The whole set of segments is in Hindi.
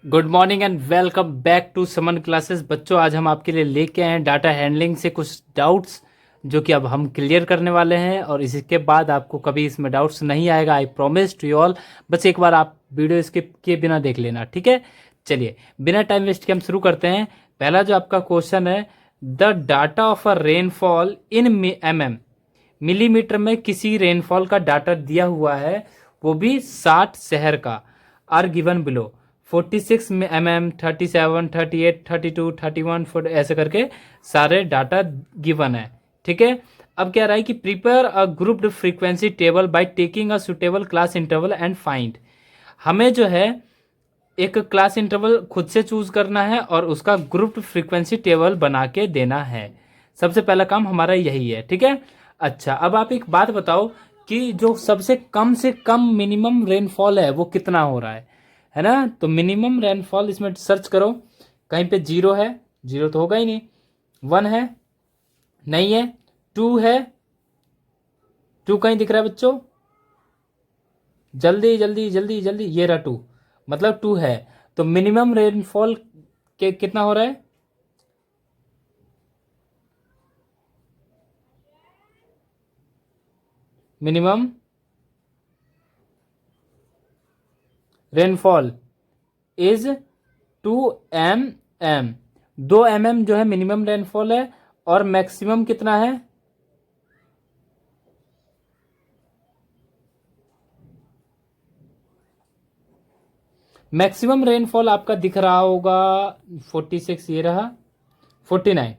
Good morning and welcome back to Saman classes. बच्चों, आज हम आपके लिए लेके आए हैं डाटा हैंडलिंग से कुछ डाउट्स जो कि अब हम क्लियर करने वाले हैं, और इसके बाद आपको कभी इसमें डाउट्स नहीं आएगा। I promise to you all. बस एक बार आप वीडियो स्किप किए बिना देख लेना, ठीक है। चलिए, बिना टाइम वेस्ट के हम शुरू करते हैं। पहला जो आपका क्वेश्चन है, the data of a rainfall in mm, millimetre में किसी रेनफॉल का डाटा दिया हुआ है, वो भी 60 शहर का। आर गिवन बिलो 46 में mm, 37, 38, 32, 31 फुट, ऐसे करके सारे डाटा गिवन है, ठीक है। अब क्या रहा है कि prepare a grouped frequency table by taking a suitable class interval and find. हमें जो है एक क्लास इंटरवल खुद से चूज करना है और उसका ग्रुप फ्रीक्वेंसी टेबल बना के देना है। सबसे पहला काम हमारा यही है, ठीक है। अच्छा, अब आप एक बात बताओ कि जो सबसे कम से कम मिनिमम रेनफॉल है वो कितना हो रहा है ना। तो मिनिमम रेनफॉल इसमें सर्च करो, कहीं पे 0 है, 0 तो होगा ही नहीं। 1 है, नहीं है। 2 है, 2 कहीं दिख रहा है बच्चों? जल्दी जल्दी जल्दी जल्दी, ये रहा 2, मतलब 2 है। तो मिनिमम रेनफॉल के कितना हो रहा है? Minimum rainfall is 2 mm। 2 mm जो है मिनिमम रेनफॉल है, और मैक्सिमम कितना है? मैक्सिमम रेनफॉल आपका दिख रहा होगा 46, ये रहा 49,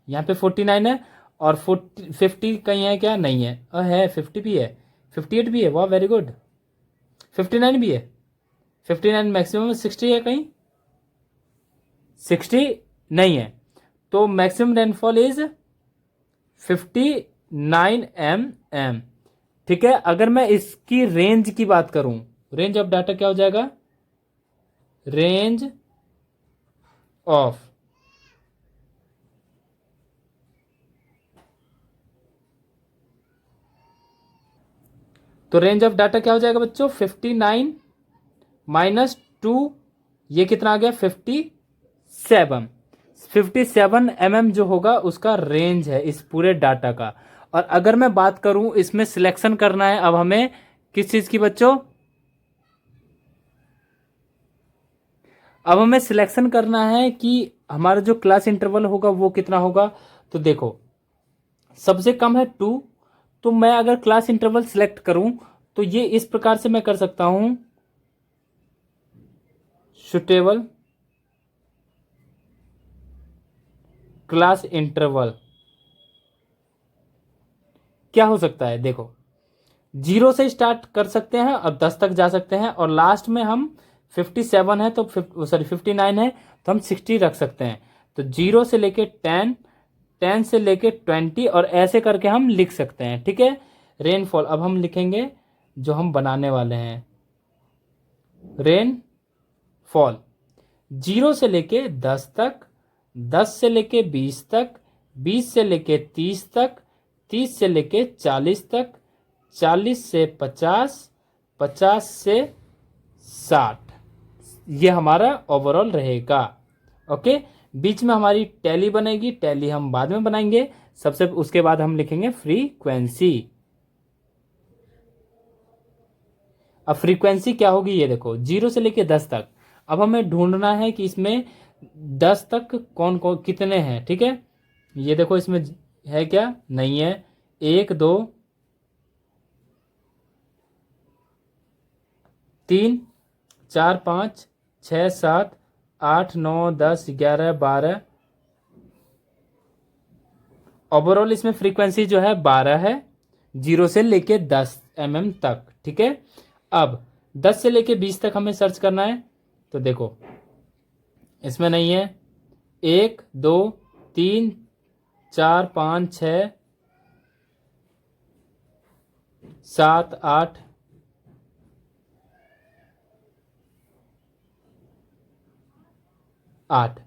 यहाँ पे 49 है। और 50 कहीं है क्या? नहीं है। है 50 भी है, 58 भी है, वाह वेरी गुड। 59 भी है, 59 मैक्सिमम। 60 है कहीं? 60 नहीं है। तो मैक्सिमम रेनफॉल इज 59 mm, ठीक है। अगर मैं इसकी रेंज की बात करूं, रेंज ऑफ डाटा क्या हो जाएगा? रेंज ऑफ, तो रेंज ऑफ डाटा क्या हो जाएगा बच्चों? 59 -2, ये कितना आ गया? 57। 57 mm जो होगा उसका रेंज है इस पूरे डाटा का। और अगर मैं बात करूं, इसमें सिलेक्शन करना है अब हमें किस चीज की बच्चों? अब हमें सिलेक्शन करना है कि हमारा जो क्लास इंटरवल होगा वो कितना होगा। तो देखो, सबसे कम है 2, तो मैं अगर क्लास इंटरवल सिलेक्ट करूं तो ये इस प्रकार से मैं कर सकता हूं, सुटेबल क्लास इंटरवल। क्या हो सकता है देखो, 0 से स्टार्ट कर सकते हैं और 10 तक जा सकते हैं, और लास्ट में हम 57 है तो सॉरी 59 है तो हम 60 रख सकते हैं। तो 0 से लेके 10, 10 से लेके 20, और ऐसे करके हम लिख सकते हैं, ठीक है। रेनफॉल अब हम लिखेंगे जो हम बनाने वाले हैं, रेन फॉल 0 से लेके 10 तक, 10 से लेके 20 तक, 20 से लेके 30 तक, 30 से लेके 40 तक, 40 से 50, 50 से 60, ये हमारा ओवरऑल रहेगा। ओके, बीच में हमारी टैली बनेगी, टैली हम बाद में बनाएंगे। सबसे उसके बाद हम लिखेंगे फ्रीक्वेंसी। अब फ्रीक्वेंसी क्या होगी, ये देखो 0 से लेके 10 तक। अब हमें ढूंढना है कि इसमें 10 तक कौन कौन कितने हैं, ठीक है। ये देखो इसमें है क्या? नहीं है। 1 2 3 4 5 6 7 8 9 10 11 12, ओवरऑल इसमें फ्रीक्वेंसी जो है 12 है, 0 से लेके 10 mm तक, ठीक है। अब 10 से लेके 20 तक हमें सर्च करना है। तो देखो इसमें नहीं है। 1 2 3 4 5 6 7 8 8,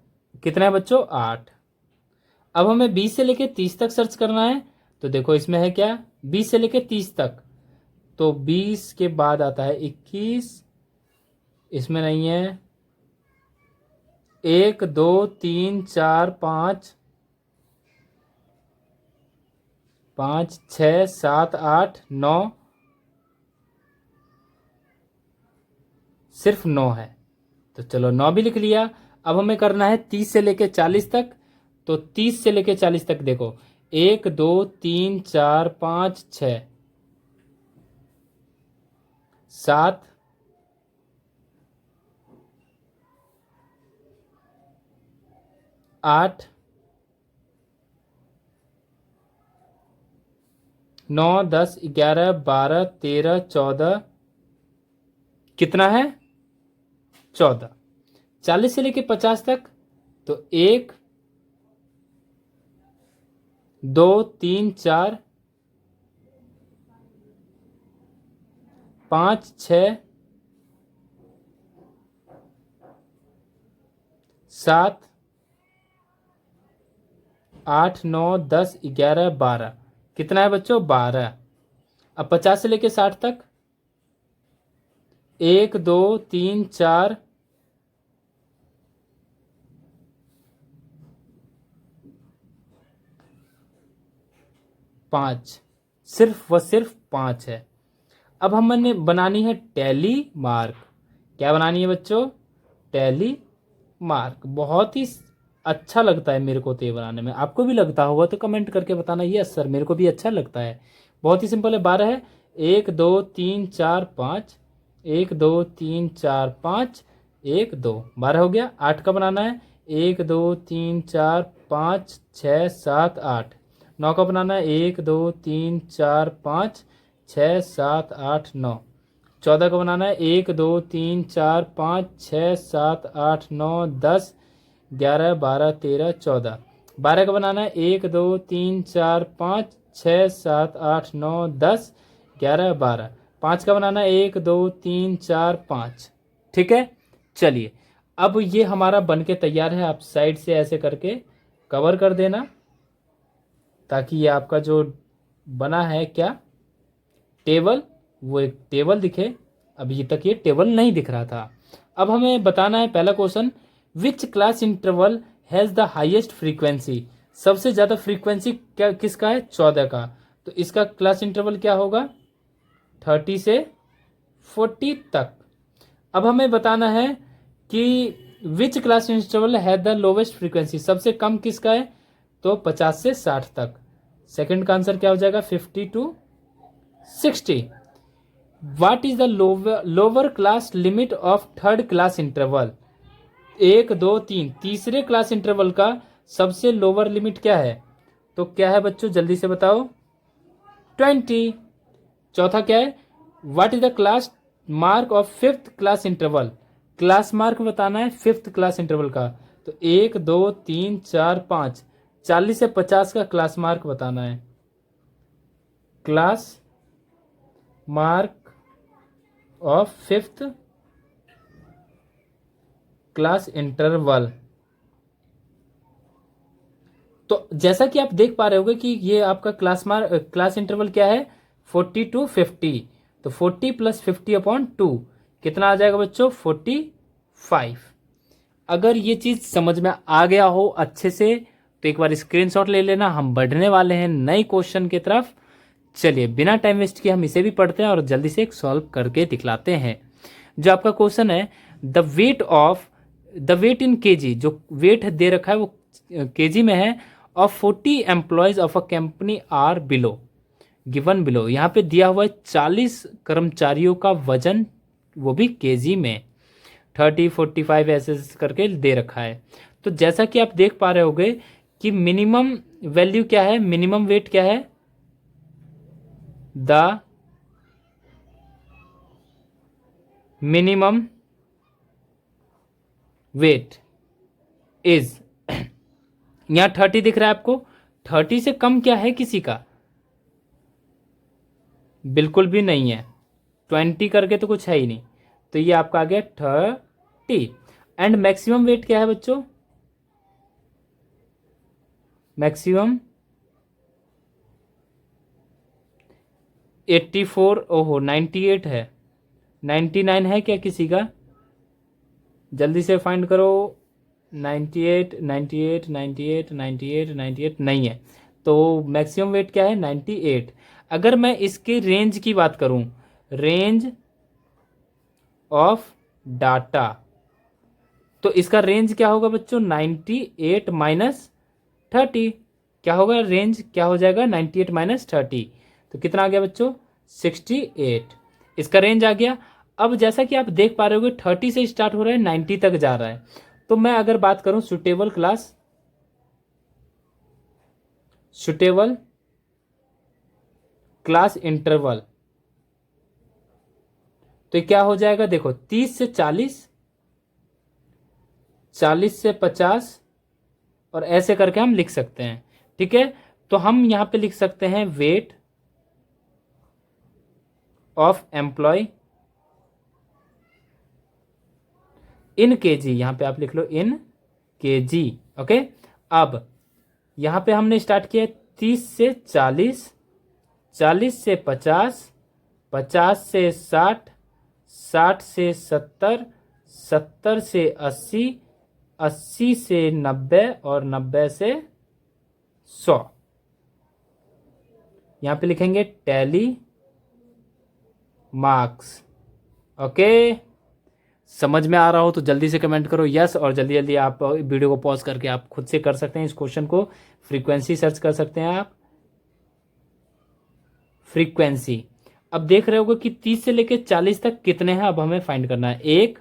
कितना है बच्चों? 8। अब हमें 20 से लेके 30 तक सर्च करना है। तो देखो इसमें है क्या? 20 से लेके 30 तक, तो 20 के बाद आता है 21, इसमें नहीं है। 1 2 3 4 5 5 6 7 8 9, सिर्फ 9 है। तो चलो 9 भी लिख लिया। अब हमें करना है 30 से लेके 40 तक। तो 30 से लेके 40 तक देखो, 1 2 3 4 5 6 7 8 9 10 11 12 13 14, कितना है 14। 40 से लेके 50 तक, तो 1 2 3 4 5 6 7 8 9 10 11 12, कितना है बच्चों 12। अब 50 से लेके 60 तक, 1 2 3 4 5, सिर्फ व सिर्फ 5 है। अब हमने बनानी है टैली मार्क। क्या बनानी है बच्चों, टैली मार्क। बहुत ही अच्छा लगता है मेरे को तो ये बनाने में, आपको भी लगता होगा तो कमेंट करके बताना। यस सर, मेरे को भी अच्छा लगता है। बहुत ही सिंपल है, 12 है। 1 2 3 4 5, 1 2 3 4 5 1 2, 12 हो गया। 8 का बनाना है, 1 2 3 4 5 6 7 8। 9 का बनाना है, 1 2 3 4 5 6 7 8 9। 14 का बनाना है, 1 2 3 4 5 6 7 8 9 10 11 12 13 14। 12 का बनाना है, 1 2 3 4 5 6 7 8 9 10 11 12। 5 का बनाना है, 1 2 3 4 5। ठीक है, चलिए अब ये हमारा बन के तैयार है। आप साइड से ऐसे करके कवर कर देना, ताकि ये आपका जो बना है क्या टेबल, वो एक टेबल दिखे। अभी तक ये टेबल नहीं दिख रहा था। अब हमें बताना है पहला question, which class interval has the highest frequency. सबसे ज़्यादा फ्रीक्वेंसी क्या किसका है, 14 का। तो इसका क्लास इंटरवल क्या होगा, 30 से 40 तक। अब हमें बताना है कि विच क्लास इंटरवल है द लोवेस्ट फ्रीक्वेंसी, सबसे कम किसका है, तो 50 से 60 तक। सेकंड का आंसर क्या हो जाएगा, 50 to 60। What is the lower class limit of third class interval. 1 2 3, तीसरे क्लास इंटरवल का सबसे लोअर लिमिट क्या है, तो क्या है बच्चों जल्दी से बताओ, 20। चौथा क्या है, what is the class mark of fifth class interval. Class mark बताना है फिफ्थ क्लास इंटरवल का। तो 1 2 3 4 5, 40 से 50 का क्लास मार्क बताना है। Class mark of fifth class interval. तो जैसा कि आप देख पा रहे होगे कि ये आपका क्लास इंटरवल क्या है, 40 to 50। तो 40 + 50/2 कितना आ जाएगा बच्चों, 45। अगर ये चीज समझ में आ गया हो अच्छे से तो एक बार स्क्रीनशॉट ले लेना। हम बढ़ने वाले हैं नए क्वेश्चन की तरफ। चलिए बिना टाइम वेस्ट किए हम इसे भी पढ़ते हैं और जल्दी से एक सॉल्व करके दिखलाते हैं। जो आपका क्वेश्चन है, द वेट इन केजी, जो वेट दे रखा है वो केजी में है, of 40 employees of a company are below given below. यहाँ पे दिया हुआ है 40 कर्मचारियों का वजन, वो भी केजी में, 30 45 ऐसे करके दे रखा है। तो जैसा कि आप देख पा रहे होगे कि मिनिमम वैल्यू क्या है, मिनिमम वेट क्या है, द मिनिमम वेट इज, यहां 30 दिख रहा है आपको, 30 से कम क्या है किसी का, बिल्कुल भी नहीं है। 20 करके तो कुछ है ही नहीं। तो ये आपका आ गया 30। एंड मैक्सिमम वेट क्या है बच्चों, मैक्सिमम 84, ओहो 98 है, 99 है क्या किसी का, जल्दी से फाइंड करो। 98, 98, 98, 98, 98 नहीं है, तो मैक्सिमम वेट क्या है 98। अगर मैं इसके रेंज की बात करूं, रेंज ऑफ डाटा, तो इसका रेंज क्या होगा बच्चों 98 माइनस 30। क्या होगा रेंज, क्या हो जाएगा 98 माइनस 30, तो कितना आ गया बच्चों 68। इसका रेंज आ गया। अब जैसा कि आप देख पा रहे होगे 30 से स्टार्ट हो रहा है 90 तक जा रहा है। तो मैं अगर बात करूं सुटेबल क्लास इंटरवल, तो क्या हो जाएगा देखो 30 से 40, 40 से 50, और ऐसे करके हम लिख सकते हैं। ठीक है, तो हम यहां पे लिख सकते हैं weight of employee in kg, यहां पे आप लिख लो इन केजी। ओके, अब यहां पे हमने स्टार्ट किया 30 से 40, 40 से 50, 50 से 60, 60 से 70, 70 से 80, 80 से 90 और 90 से 100। यहां पे लिखेंगे टैली मार्क्स। ओके, समझ में आ रहा हो तो जल्दी से कमेंट करो यस, और जल्दी जल्दी आप वीडियो को पॉज करके आप खुद से कर सकते हैं इस क्वेश्चन को। फ्रीक्वेंसी सर्च कर सकते हैं आप, फ्रीक्वेंसी। अब देख रहे होगे कि 30 से लेकर 40 तक कितने हैं, अब हमें फाइंड करना है। 1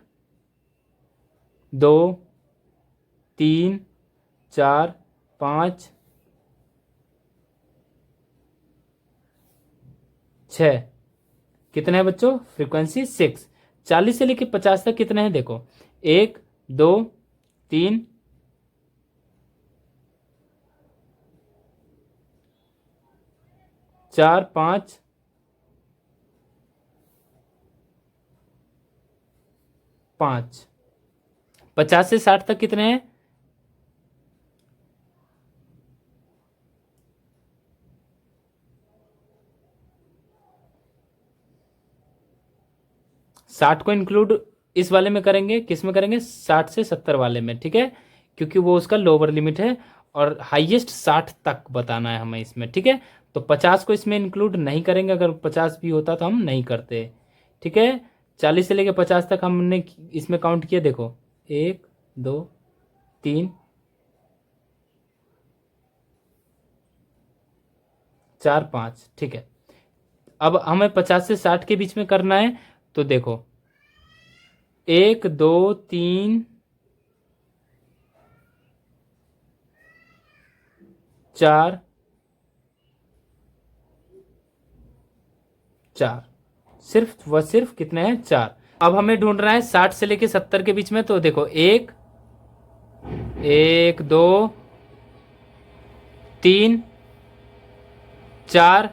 2 3 4 5 6, कितने हैं बच्चों फ्रीक्वेंसी 6। 40 से लेकर 50 तक कितने हैं देखो, 1 2 3 4 5 5। 50 से 60 तक कितने हैं, 60 को इंक्लूड इस वाले में करेंगे, किस में करेंगे 60 से 70 वाले में। ठीक है, क्योंकि वो उसका लोअर लिमिट है और हाईएस्ट 60 तक बताना है हमें इसमें। ठीक है, तो 50 को इसमें इंक्लूड नहीं करेंगे, अगर 50 भी होता तो हम नहीं करते। ठीक है, 40 से लेकर 50 तक हमने इसमें काउंट किया देखो, 1 2 3 4 5। ठीक है, अब हमें 50 से 60 के बीच में करना है, तो देखो 1 2 3 4 4, सिर्फ व सिर्फ कितने हैं 4। अब हमें ढूंढना है 60 से लेके 70 के बीच में, तो देखो 1 1 2 3 4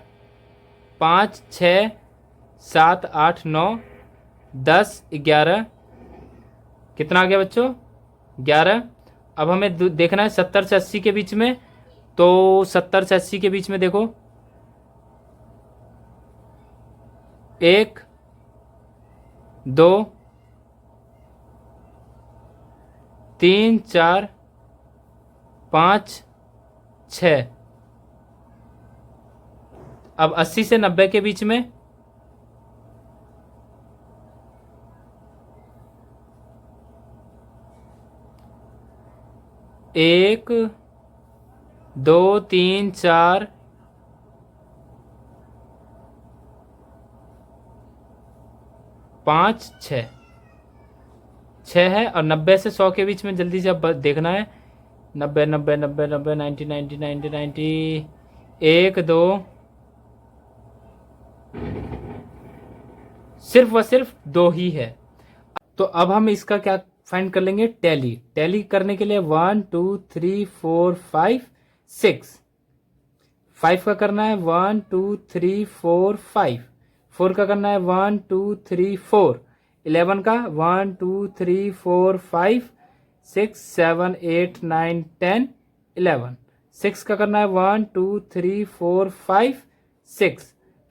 5 6 7 8 9 10 11, कितना आ गया बच्चों 11। अब हमें देखना है 70 से 80 के बीच में, तो 70 से 80 के बीच में देखो 1 2 3 4 5 6। अब 80 से 90 के बीच में 1 2 3 4 5 6, 6 है। और 90 से 100 के बीच में जल्दी से अब देखना है, 90 90 90 90 90 90 90 90, 1 2, सिर्फ व सिर्फ 2 ही है। तो अब हम इसका क्या फाइंड कर लेंगे, टैली। टैली करने के लिए 1 2 3 4 5 6, 5 का करना है 1 2 3 4 5, 4 का करना है 1 2 3 4, 11 का 1 2 3 4 5 6 7 8 9 10 11, 6 का करना है 1 2 3 4 5 6,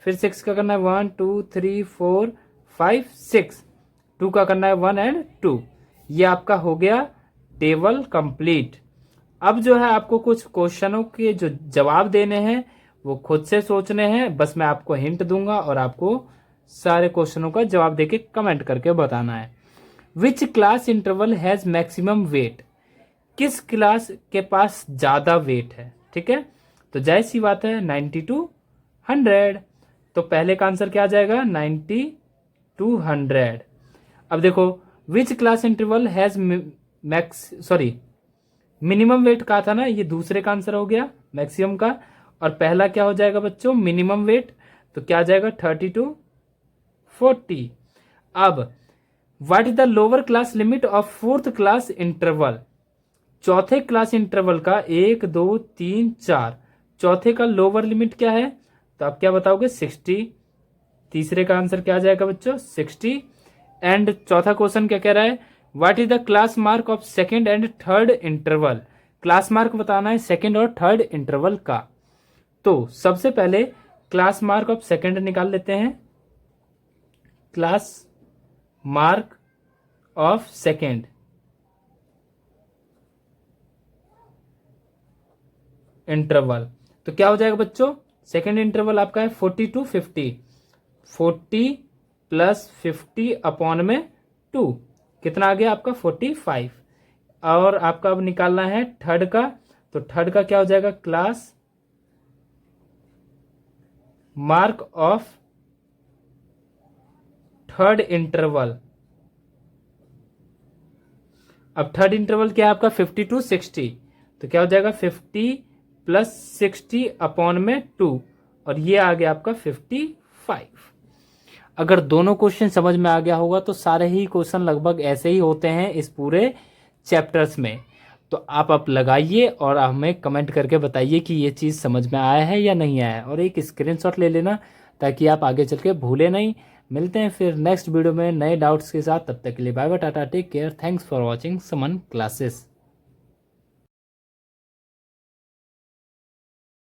फिर 6 का करना है 1 2 3 4 5 6, 2 का करना है 1 एंड 2। ये आपका हो गया टेबल कंप्लीट। अब जो है आपको कुछ क्वेश्चनों के जो जवाब देने हैं वो खुद से सोचने हैं, बस मैं आपको हिंट दूंगा और आपको सारे क्वेश्चनों का जवाब देके कमेंट करके बताना है। विच class interval has maximum weight, किस क्लास के पास ज्यादा वेट है, ठीक है। तो जाहिर सी बात है 90 to 100, तो पहले का आंसर क्या आ जाएगा 90 to 100। अब देखो which class interval has minimum weight कहा था ना, ये दूसरे का आंसर हो गया मैक्सिमम का, और पहला क्या हो जाएगा बच्चों मिनिमम वेट, तो क्या आ जाएगा 30 to 40। अब what is the lower class limit of fourth class interval, चौथे क्लास इंटरवल का 1 2 3 4, चौथे का लोअर लिमिट क्या है, तो आप क्या बताओगे 60। तीसरे का आंसर क्या आ जाएगा बच्चों 60। एंड चौथा क्वेश्चन क्या कह रहा है, what is the class mark of second and third interval, class mark बताना है सेकेंड और थर्ड इंटरवल का। तो सबसे पहले क्लास मार्क ऑफ सेकेंड निकाल लेते हैं, class mark of second interval, तो क्या हो जाएगा बच्चों सेकेंड इंटरवल आपका है 40 to 50, 40 प्लस 50 अपॉन में 2, कितना आ गया आपका 45। और आपका अब निकालना है थर्ड का, तो थर्ड का क्या हो जाएगा class mark of third interval. अब थर्ड इंटरवल क्या है आपका 50 to 60, तो क्या हो जाएगा 50 प्लस 60 अपॉन में 2, और ये आ गया आपका 55। अगर दोनों क्वेश्चन समझ में आ गया होगा तो सारे ही क्वेश्चन लगभग ऐसे ही होते हैं इस पूरे चैप्टर्स में। तो आप लगाइए और हमें कमेंट करके बताइए कि ये चीज़ समझ में आया है या नहीं आया है, और एक स्क्रीनशॉट ले लेना ताकि आप आगे चल के भूले नहीं। मिलते हैं फिर नेक्स्ट वीडियो में नए डाउट्स के साथ, तब तक के लिए bye bye tata, take care, thanks for watching Saman classes.